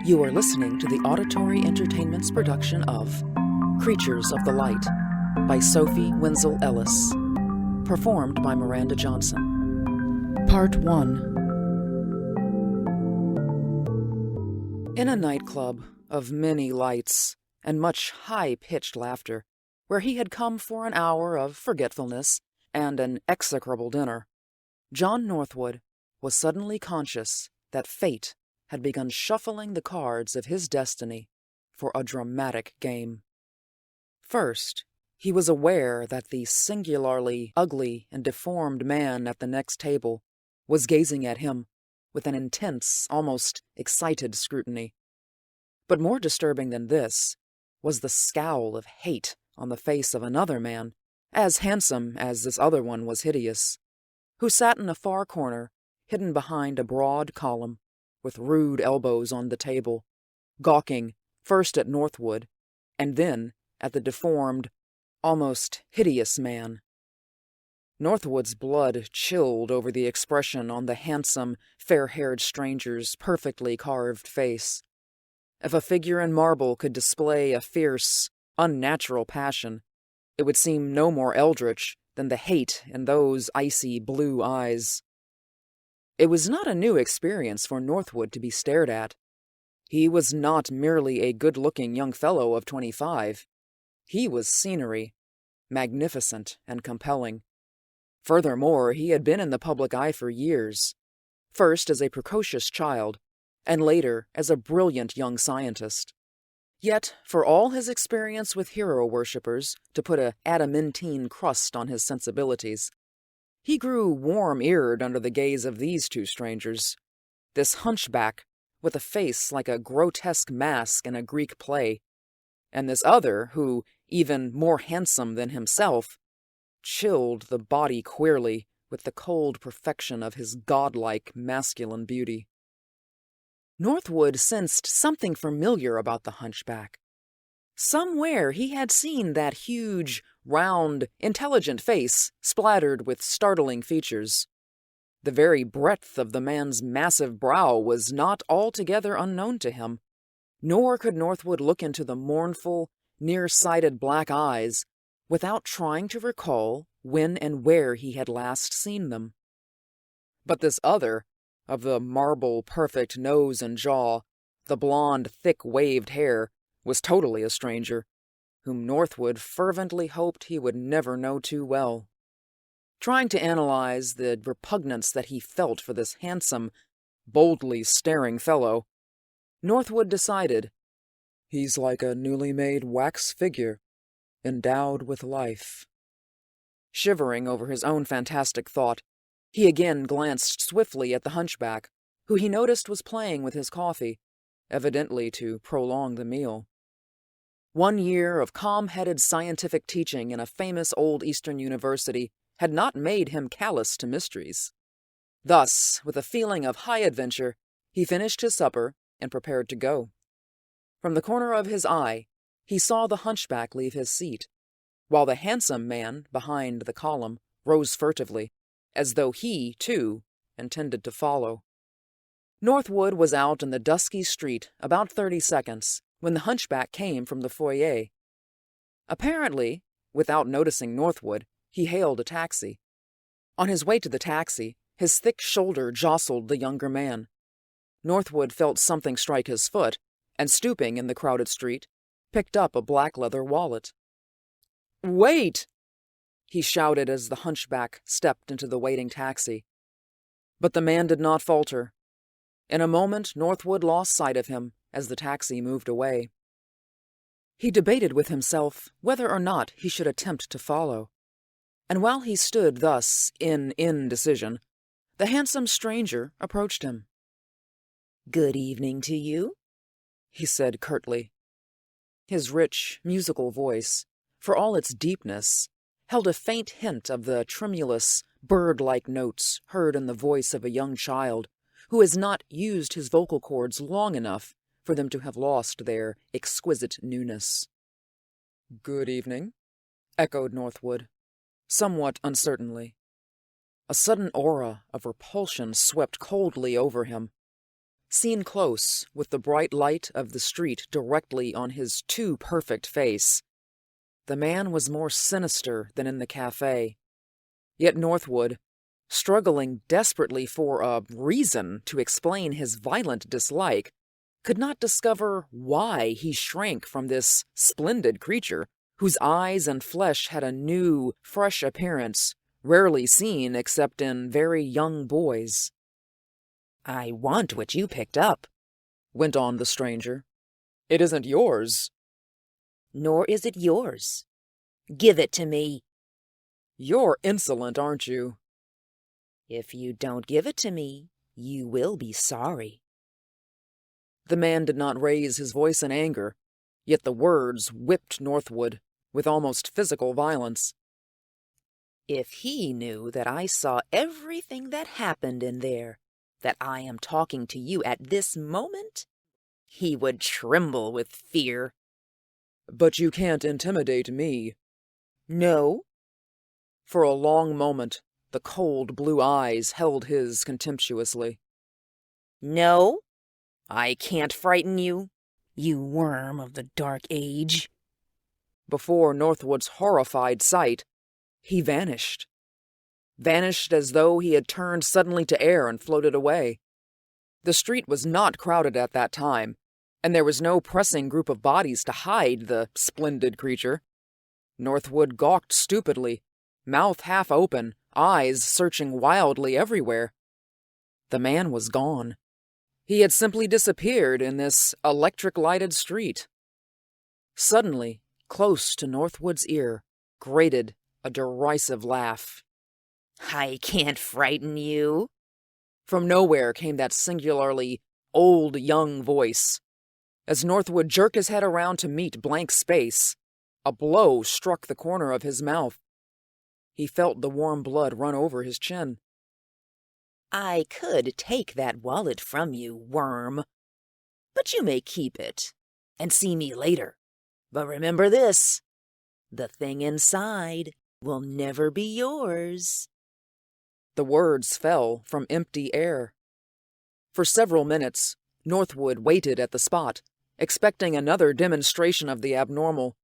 You are listening to the Auditory Entertainment's production of Creatures of the Light by Sophie Wenzel Ellis, performed by Miranda Johnson. Part 1. In a nightclub of many lights and much high-pitched laughter, where he had come for an hour of forgetfulness and an execrable dinner, John Northwood was suddenly conscious that fate had begun shuffling the cards of his destiny for a dramatic game. First, he was aware that the singularly ugly and deformed man at the next table was gazing at him with an intense, almost excited scrutiny. But more disturbing than this was the scowl of hate on the face of another man, as handsome as this other one was hideous, who sat in a far corner, hidden behind a broad column, with rude elbows on the table, gawking first at Northwood, and then at the deformed, almost hideous man. Northwood's blood chilled over the expression on the handsome, fair-haired stranger's perfectly carved face. If a figure in marble could display a fierce, unnatural passion, it would seem no more eldritch than the hate in those icy blue eyes. It was not a new experience for Northwood to be stared at. He was not merely a good-looking young fellow of 25. He was scenery, magnificent and compelling. Furthermore, he had been in the public eye for years, first as a precocious child, and later as a brilliant young scientist. Yet, for all his experience with hero worshippers to put an adamantine crust on his sensibilities, he grew warm-eared under the gaze of these two strangers. This hunchback, with a face like a grotesque mask in a Greek play, and this other who, even more handsome than himself, chilled the body queerly with the cold perfection of his godlike masculine beauty. Northwood sensed something familiar about the hunchback. Somewhere he had seen that huge, round, intelligent face splattered with startling features. The very breadth of the man's massive brow was not altogether unknown to him, nor could Northwood look into the mournful, near-sighted black eyes without trying to recall when and where he had last seen them. But this other, of the marble-perfect nose and jaw, the blonde, thick-waved hair, was totally a stranger, whom Northwood fervently hoped he would never know too well. Trying to analyze the repugnance that he felt for this handsome, boldly staring fellow, Northwood decided, "He's like a newly made wax figure, endowed with life." Shivering over his own fantastic thought, he again glanced swiftly at the hunchback, who he noticed was playing with his coffee, evidently to prolong the meal. 1 year of calm-headed scientific teaching in a famous old Eastern university had not made him callous to mysteries. Thus, with a feeling of high adventure, he finished his supper and prepared to go. From the corner of his eye, he saw the hunchback leave his seat, while the handsome man behind the column rose furtively, as though he, too, intended to follow. Northwood was out in the dusky street about 30 seconds when the hunchback came from the foyer. Apparently, without noticing Northwood, he hailed a taxi. On his way to the taxi, his thick shoulder jostled the younger man. Northwood felt something strike his foot, and stooping in the crowded street, picked up a black leather wallet. "Wait!" he shouted as the hunchback stepped into the waiting taxi. But the man did not falter. In a moment, Northwood lost sight of him as the taxi moved away. He debated with himself whether or not he should attempt to follow. And while he stood thus in indecision, the handsome stranger approached him. "Good evening to you," he said curtly. His rich, musical voice, for all its deepness, held a faint hint of the tremulous, bird-like notes heard in the voice of a young child who has not used his vocal cords long enough for them to have lost their exquisite newness. "Good evening," echoed Northwood, somewhat uncertainly. A sudden aura of repulsion swept coldly over him. Seen close, with the bright light of the street directly on his too perfect face, the man was more sinister than in the cafe. Yet Northwood, struggling desperately for a reason to explain his violent dislike, could not discover why he shrank from this splendid creature whose eyes and flesh had a new, fresh appearance, rarely seen except in very young boys. "I want what you picked up," went on the stranger. "It isn't yours." "Nor is it yours. Give it to me." "You're insolent, aren't you?" "If you don't give it to me, you will be sorry." The man did not raise his voice in anger, yet the words whipped Northwood with almost physical violence. "If he knew that I saw everything that happened in there, that I am talking to you at this moment, he would tremble with fear." "But you can't intimidate me." "No?" For a long moment, the cold blue eyes held his contemptuously. "No? I can't frighten you, you worm of the Dark Age." Before Northwood's horrified sight, he vanished. Vanished as though he had turned suddenly to air and floated away. The street was not crowded at that time, and there was no pressing group of bodies to hide the splendid creature. Northwood gawked stupidly, mouth half open, eyes searching wildly everywhere. The man was gone. He had simply disappeared in this electric-lighted street. Suddenly, close to Northwood's ear, grated a derisive laugh. "I can't frighten you." From nowhere came that singularly old young voice. As Northwood jerked his head around to meet blank space, a blow struck the corner of his mouth. He felt the warm blood run over his chin. "I could take that wallet from you, worm. But you may keep it, and see me later. But remember this, the thing inside will never be yours." The words fell from empty air. For several minutes, Northwood waited at the spot, expecting another demonstration of the abnormal,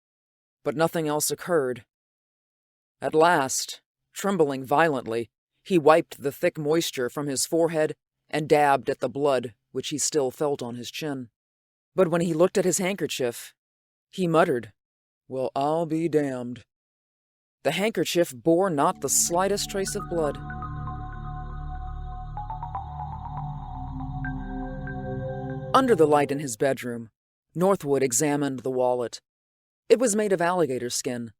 but nothing else occurred. At last, trembling violently, he wiped the thick moisture from his forehead and dabbed at the blood which he still felt on his chin. But when he looked at his handkerchief, he muttered, "Well, I'll be damned." The handkerchief bore not the slightest trace of blood. Under the light in his bedroom, Northwood examined the wallet. It was made of alligator skin,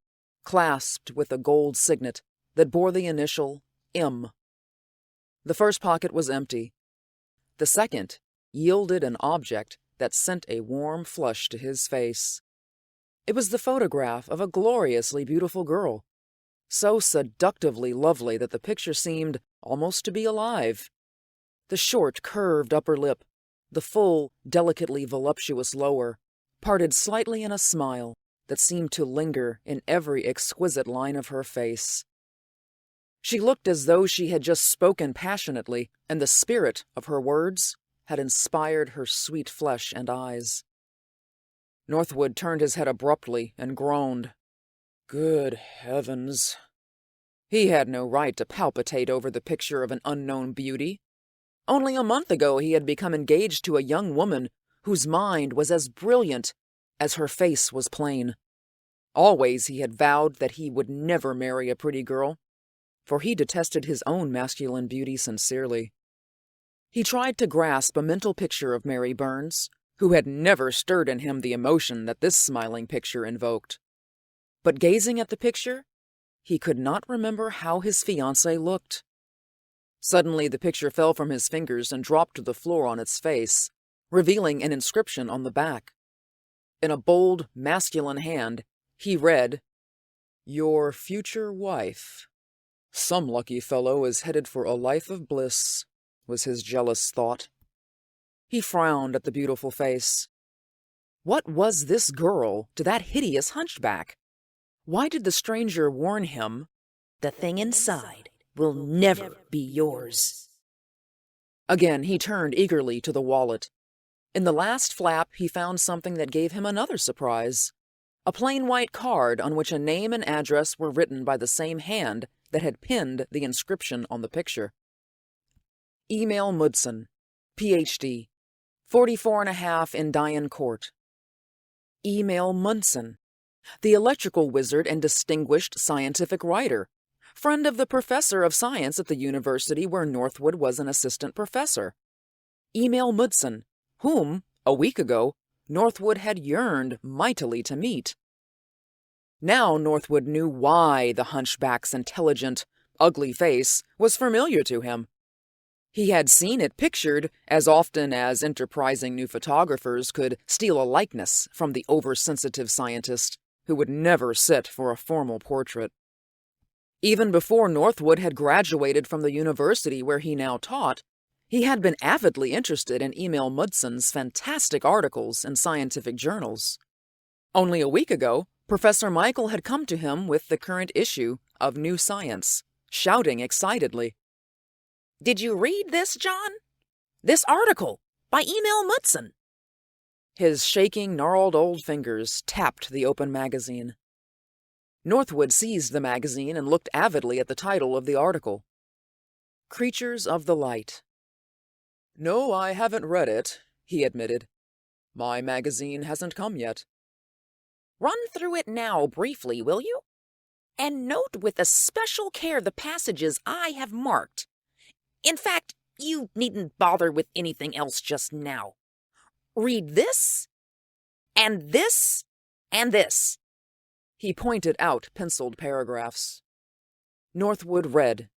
clasped with a gold signet that bore the initial M. The first pocket was empty. The second yielded an object that sent a warm flush to his face. It was the photograph of a gloriously beautiful girl, so seductively lovely that the picture seemed almost to be alive. The short, curved upper lip, the full, delicately voluptuous lower, parted slightly in a smile that seemed to linger in every exquisite line of her face. She looked as though she had just spoken passionately, and the spirit of her words had inspired her sweet flesh and eyes. Northwood turned his head abruptly and groaned. Good heavens! He had no right to palpitate over the picture of an unknown beauty. Only a month ago he had become engaged to a young woman whose mind was as brilliant as her face was plain. Always he had vowed that he would never marry a pretty girl, for he detested his own masculine beauty sincerely. He tried to grasp a mental picture of Mary Burns, who had never stirred in him the emotion that this smiling picture invoked. But gazing at the picture, he could not remember how his fiancée looked. Suddenly the picture fell from his fingers and dropped to the floor on its face, revealing an inscription on the back. In a bold, masculine hand, he read, "Your future wife." Some lucky fellow is headed for a life of bliss, was his jealous thought. He frowned at the beautiful face. What was this girl to that hideous hunchback? Why did the stranger warn him, "The thing inside will never be yours"? Again, he turned eagerly to the wallet. In the last flap, he found something that gave him another surprise. A plain white card on which a name and address were written by the same hand that had pinned the inscription on the picture. Emil Mudson, Ph.D., 44.5 in Dian Court. Emil Munson, the electrical wizard and distinguished scientific writer, friend of the professor of science at the university where Northwood was an assistant professor. Emil Mudson, whom, a week ago, Northwood had yearned mightily to meet. Now Northwood knew why the hunchback's intelligent, ugly face was familiar to him. He had seen it pictured as often as enterprising new photographers could steal a likeness from the oversensitive scientist who would never sit for a formal portrait. Even before Northwood had graduated from the university where he now taught, he had been avidly interested in Emil Mudson's fantastic articles in scientific journals. Only a week ago, Professor Michael had come to him with the current issue of New Science, shouting excitedly, "Did you read this, John? This article by Emil Mudson." His shaking, gnarled old fingers tapped the open magazine. Northwood seized the magazine and looked avidly at the title of the article. Creatures of the Light. "No, I haven't read it," he admitted. "My magazine hasn't come yet." "Run through it now briefly, will you? And note with especial care the passages I have marked. In fact, you needn't bother with anything else just now. Read this, and this, and this." He pointed out penciled paragraphs. Northwood read,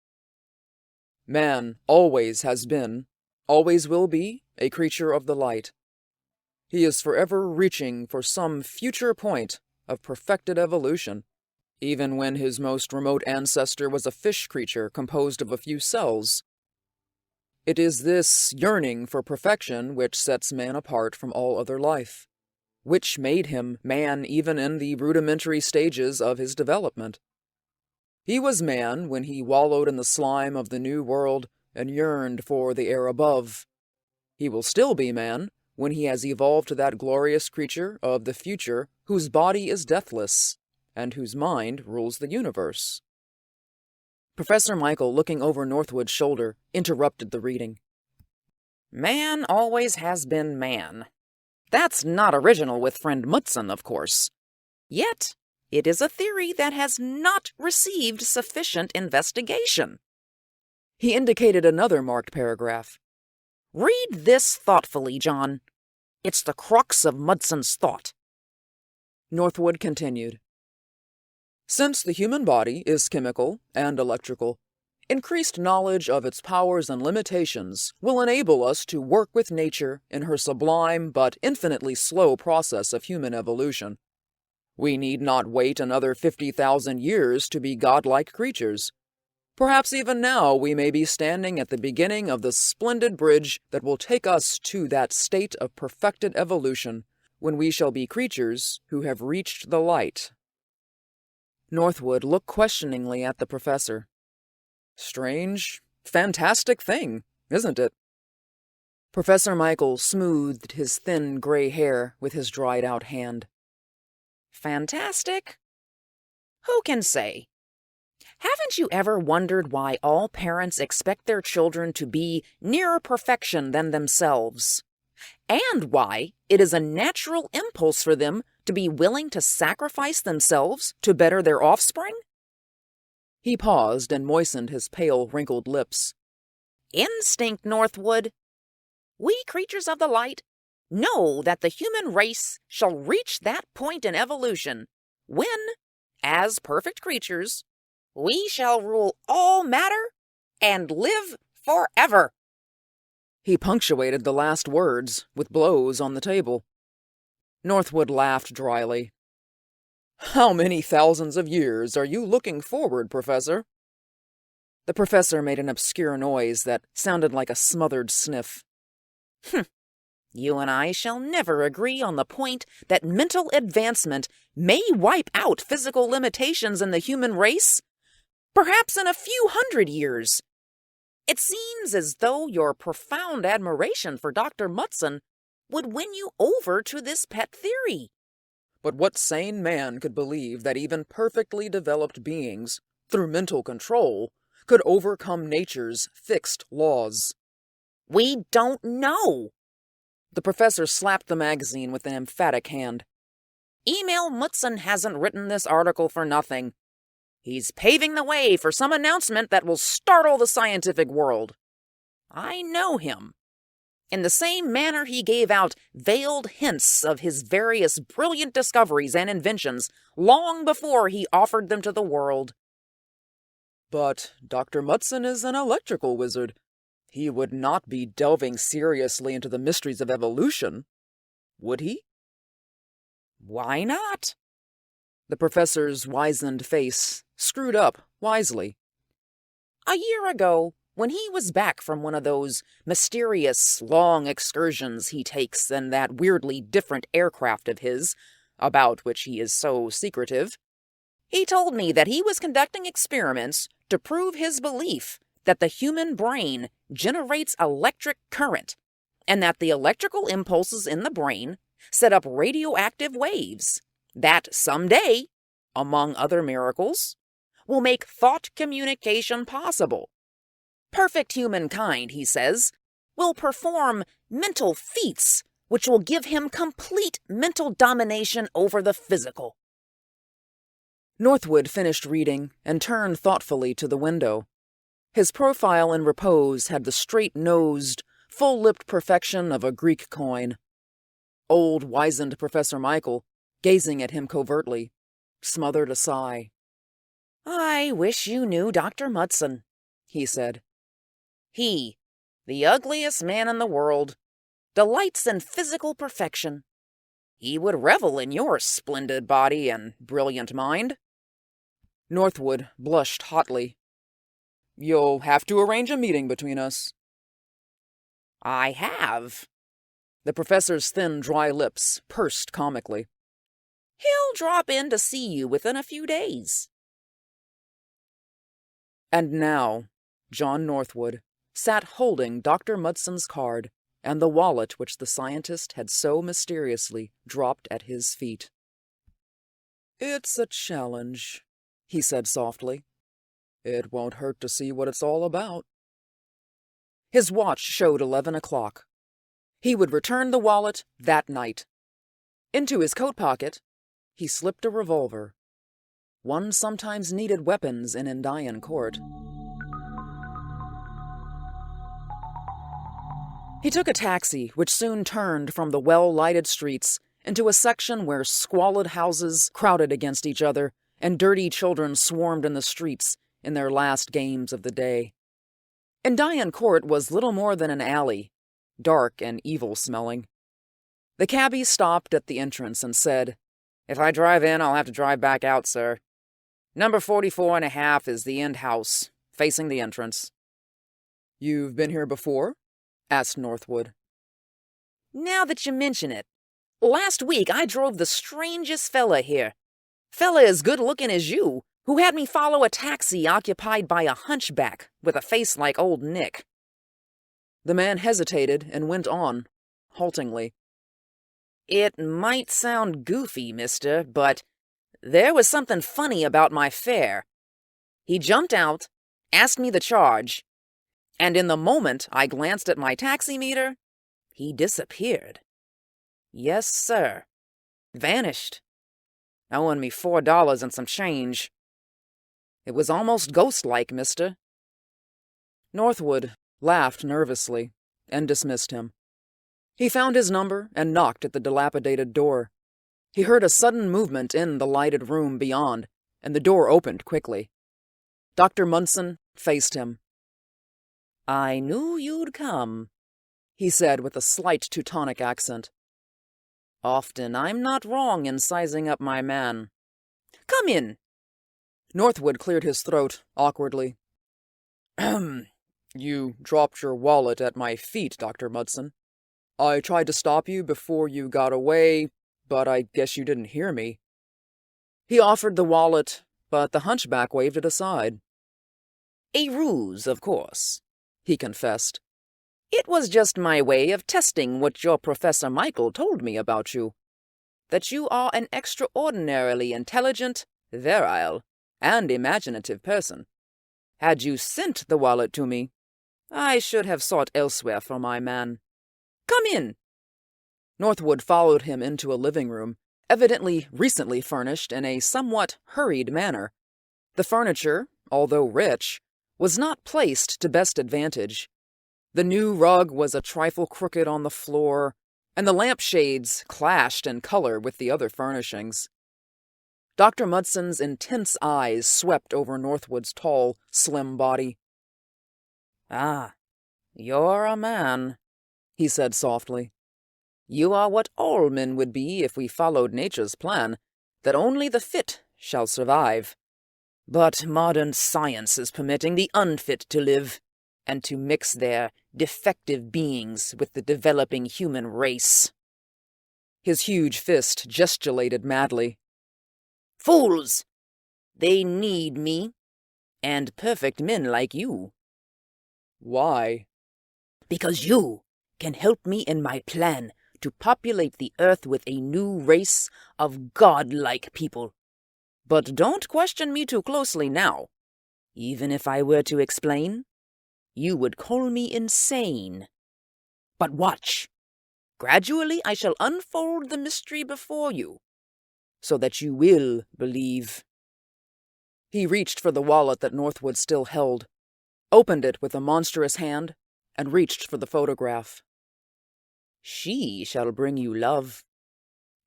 "Man always has been, always will be, a creature of the light. He is forever reaching for some future point of perfected evolution, even when his most remote ancestor was a fish creature composed of a few cells. It is this yearning for perfection which sets man apart from all other life, which made him man even in the rudimentary stages of his development. He was man when he wallowed in the slime of the New World and yearned for the air above. He will still be man when he has evolved to that glorious creature of the future whose body is deathless and whose mind rules the universe." Professor Michael, looking over Northwood's shoulder, interrupted the reading. "Man always has been man. That's not original with friend Mudson, of course. Yet, it is a theory that has not received sufficient investigation." He indicated another marked paragraph. "Read this thoughtfully, John. It's the crux of Mudson's thought." Northwood continued, "Since the human body is chemical and electrical, increased knowledge of its powers and limitations will enable us to work with nature in her sublime but infinitely slow process of human evolution. We need not wait another 50,000 years to be godlike creatures. Perhaps even now we may be standing at the beginning of the splendid bridge that will take us to that state of perfected evolution when we shall be creatures who have reached the light." Northwood looked questioningly at the professor. "Strange, fantastic thing, isn't it?" Professor Michael smoothed his thin gray hair with his dried-out hand. "Fantastic? Who can say? Haven't you ever wondered why all parents expect their children to be nearer perfection than themselves? And why it is a natural impulse for them to be willing to sacrifice themselves to better their offspring?" He paused and moistened his pale, wrinkled lips. "Instinct, Northwood. We creatures of the light know that the human race shall reach that point in evolution when, as perfect creatures, we shall rule all matter and live forever." He punctuated the last words with blows on the table. Northwood laughed dryly. "How many thousands of years are you looking forward, Professor?" The professor made an obscure noise that sounded like a smothered sniff. "You and I shall never agree on the point that mental advancement may wipe out physical limitations in the human race. Perhaps in a few hundred years. It seems as though your profound admiration for Dr. Mutson would win you over to this pet theory. But what sane man could believe that even perfectly developed beings, through mental control, could overcome nature's fixed laws? We don't know. The professor slapped the magazine with an emphatic hand. Email Mutson hasn't written this article for nothing. He's paving the way for some announcement that will startle the scientific world. I know him. In the same manner he gave out veiled hints of his various brilliant discoveries and inventions long before he offered them to the world. But Dr. Mutson is an electrical wizard. He would not be delving seriously into the mysteries of evolution, would he? Why not? The professor's wizened face screwed up wisely. A year ago, when he was back from one of those mysterious, long excursions he takes in that weirdly different aircraft of his, about which he is so secretive, he told me that he was conducting experiments to prove his belief that the human brain generates electric current, and that the electrical impulses in the brain set up radioactive waves that someday, among other miracles, will make thought communication possible. Perfect humankind, he says, will perform mental feats which will give him complete mental domination over the physical. Northwood finished reading and turned thoughtfully to the window. His profile in repose had the straight-nosed, full-lipped perfection of a Greek coin. Old, wizened Professor Michael, gazing at him covertly, smothered a sigh. I wish you knew Dr. Mutson, he said. He, the ugliest man in the world, delights in physical perfection. He would revel in your splendid body and brilliant mind. Northwood blushed hotly. You'll have to arrange a meeting between us. I have. The professor's thin, dry lips pursed comically. He'll drop in to see you within a few days. And now, John Northwood sat holding Dr. Mutson's card and the wallet which the scientist had so mysteriously dropped at his feet. It's a challenge, he said softly. It won't hurt to see what it's all about. His watch showed 11 o'clock. He would return the wallet that night. Into his coat pocket, he slipped a revolver. One sometimes needed weapons in Indian court. He took a taxi, which soon turned from the well-lighted streets into a section where squalid houses crowded against each other and dirty children swarmed in the streets in their last games of the day. Indian Court was little more than an alley, dark and evil-smelling. The cabbie stopped at the entrance and said, "If I drive in, I'll have to drive back out, sir. Number 44.5 is the end house, facing the entrance." "You've been here before?" asked Northwood. Now that you mention it, last week I drove the strangest fella here. Fella as good-looking as you, who had me follow a taxi occupied by a hunchback with a face like Old Nick. The man hesitated and went on, haltingly. It might sound goofy, mister, but there was something funny about my fare. He jumped out, asked me the charge, and in the moment I glanced at my taxi meter, he disappeared. Yes, sir. Vanished. Owing me $4 and some change. It was almost ghost-like, mister. Northwood laughed nervously and dismissed him. He found his number and knocked at the dilapidated door. He heard a sudden movement in the lighted room beyond, and the door opened quickly. Dr. Mutson faced him. I knew you'd come, he said with a slight Teutonic accent. Often I'm not wrong in sizing up my man. Come in. Northwood cleared his throat awkwardly. You dropped your wallet at my feet, Dr. Mutson. I tried to stop you before you got away, but I guess you didn't hear me. He offered the wallet, but the hunchback waved it aside. A ruse, of course. he confessed. It was just my way of testing what your Professor Michael told me about you. That you are an extraordinarily intelligent, virile, and imaginative person. Had you sent the wallet to me, I should have sought elsewhere for my man. Come in. Northwood followed him into a living room, evidently recently furnished in a somewhat hurried manner. The furniture, although rich, was not placed to best advantage. The new rug was a trifle crooked on the floor, and the lampshades clashed in color with the other furnishings. Dr. Mudson's intense eyes swept over Northwood's tall, slim body. Ah, you're a man, he said softly. You are what all men would be if we followed nature's plan, that only the fit shall survive. But modern science is permitting the unfit to live, and to mix their defective beings with the developing human race. His huge fist gesticulated madly. Fools! They need me, and perfect men like you. Why? Because you can help me in my plan to populate the earth with a new race of godlike people. But don't question me too closely now. Even if I were to explain, you would call me insane. But watch. Gradually I shall unfold the mystery before you, so that you will believe. He reached for the wallet that Northwood still held, opened it with a monstrous hand, and reached for the photograph. She shall bring you love.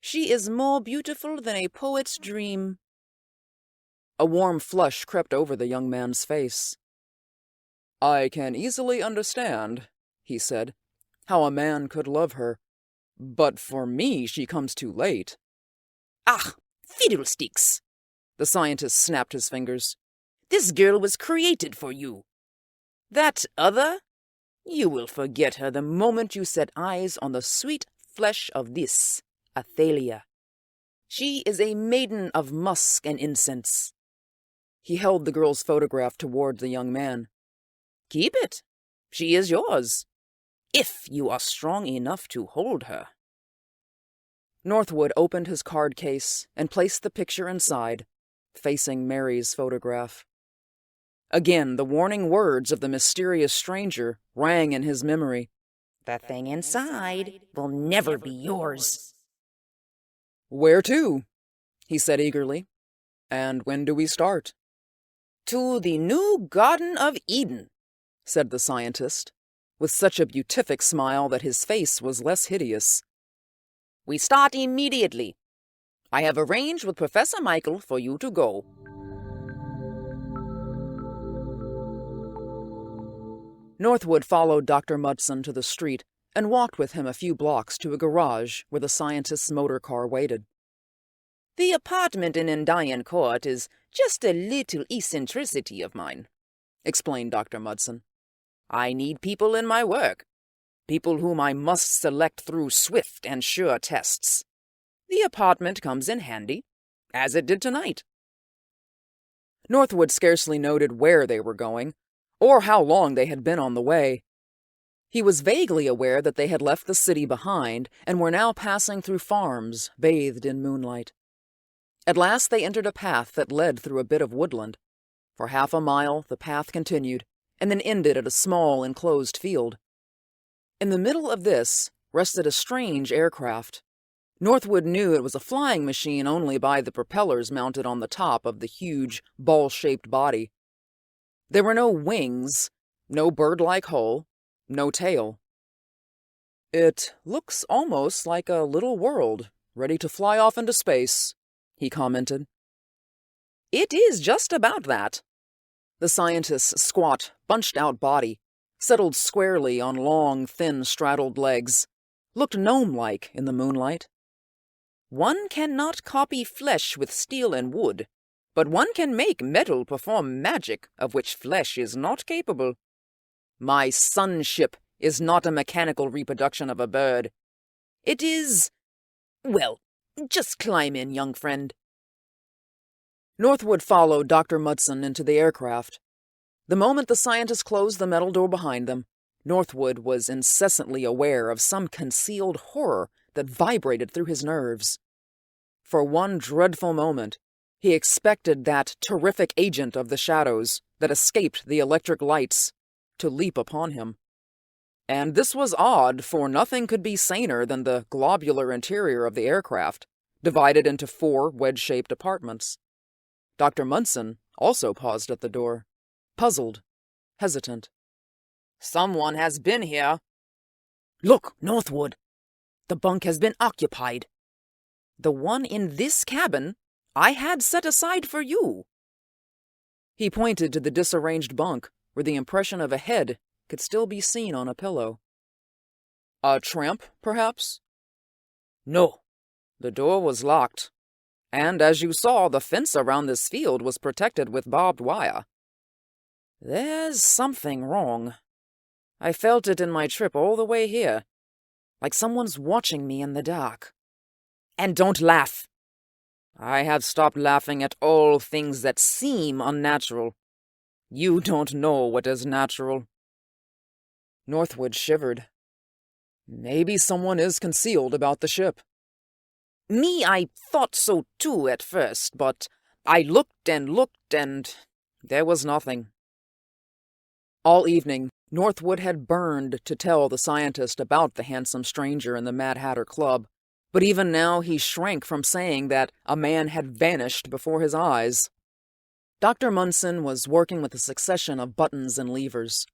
She is more beautiful than a poet's dream. A warm flush crept over the young man's face. I can easily understand, he said, how a man could love her. But for me, she comes too late. Ah, fiddlesticks! The scientist snapped his fingers. This girl was created for you. That other? You will forget her the moment you set eyes on the sweet flesh of this, Athalia. She is a maiden of musk and incense. He held the girl's photograph toward the young man. Keep it. She is yours, if you are strong enough to hold her. Northwood opened his card case and placed the picture inside, facing Mary's photograph. Again, the warning words of the mysterious stranger rang in his memory. The thing inside will never be yours. Where to? He said eagerly. And when do we start? To the new Garden of Eden, said the scientist, with such a beatific smile that his face was less hideous. We start immediately. I have arranged with Professor Michael for you to go. Northwood followed Dr. Mudson to the street and walked with him a few blocks to a garage where the scientist's motor car waited. The apartment in Indian Court is just a little eccentricity of mine, explained Dr. Mudson. I need people in my work, people whom I must select through swift and sure tests. The apartment comes in handy, as it did tonight. Northwood scarcely noted where they were going, or how long they had been on the way. He was vaguely aware that they had left the city behind and were now passing through farms bathed in moonlight. At last they entered a path that led through a bit of woodland. For half a mile the path continued, and then ended at a small enclosed field. In the middle of this rested a strange aircraft. Northwood knew it was a flying machine only by the propellers mounted on the top of the huge, ball-shaped body. There were no wings, no bird-like hull, no tail. It looks almost like a little world, ready to fly off into space, he commented. It is just about that. The scientist's squat, bunched-out body, settled squarely on long, thin, straddled legs, looked gnome-like in the moonlight. One cannot copy flesh with steel and wood, but one can make metal perform magic of which flesh is not capable. My sunship is not a mechanical reproduction of a bird. It is... well, just climb in, young friend. Northwood followed Dr. Mudson into the aircraft. The moment the scientists closed the metal door behind them, Northwood was incessantly aware of some concealed horror that vibrated through his nerves. For one dreadful moment, he expected that terrific agent of the shadows that escaped the electric lights to leap upon him. And this was odd, for nothing could be saner than the globular interior of the aircraft, divided into 4 wedge-shaped apartments. Dr. Munson also paused at the door, puzzled, hesitant. "Someone has been here." "Look, Northwood! The bunk has been occupied. The one in this cabin I had set aside for you." He pointed to the disarranged bunk, where the impression of a head could still be seen on a pillow. "A tramp, perhaps?" "No." The door was locked, and as you saw, the fence around this field was protected with barbed wire. There's something wrong. I felt it in my trip all the way here, like someone's watching me in the dark. "And don't laugh." I have stopped laughing at all things that seem unnatural. You don't know what is natural." Northwood shivered. Maybe someone is concealed about the ship. I thought so too at first, but I looked and there was nothing. All evening, Northwood had burned to tell the scientist about the handsome stranger in the Mad Hatter Club, but even now he shrank from saying that a man had vanished before his eyes. Dr. Munson was working with a succession of buttons and levers.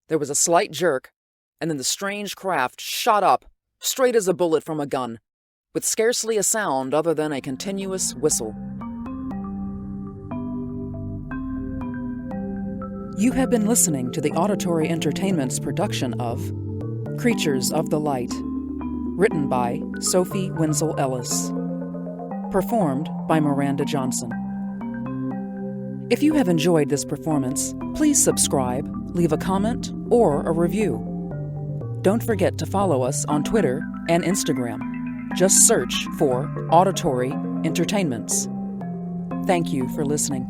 There was a slight jerk, and then the strange craft shot up, straight as a bullet from a gun, with scarcely a sound other than a continuous whistle. You have been listening to the Auditory Entertainment's production of Creatures of the Light, written by Sophie Wenzel Ellis, performed by Miranda Johnson. If you have enjoyed this performance, please subscribe, leave a comment, or a review. Don't forget to follow us on Twitter and Instagram. Just search for Auditory Entertainments. Thank you for listening.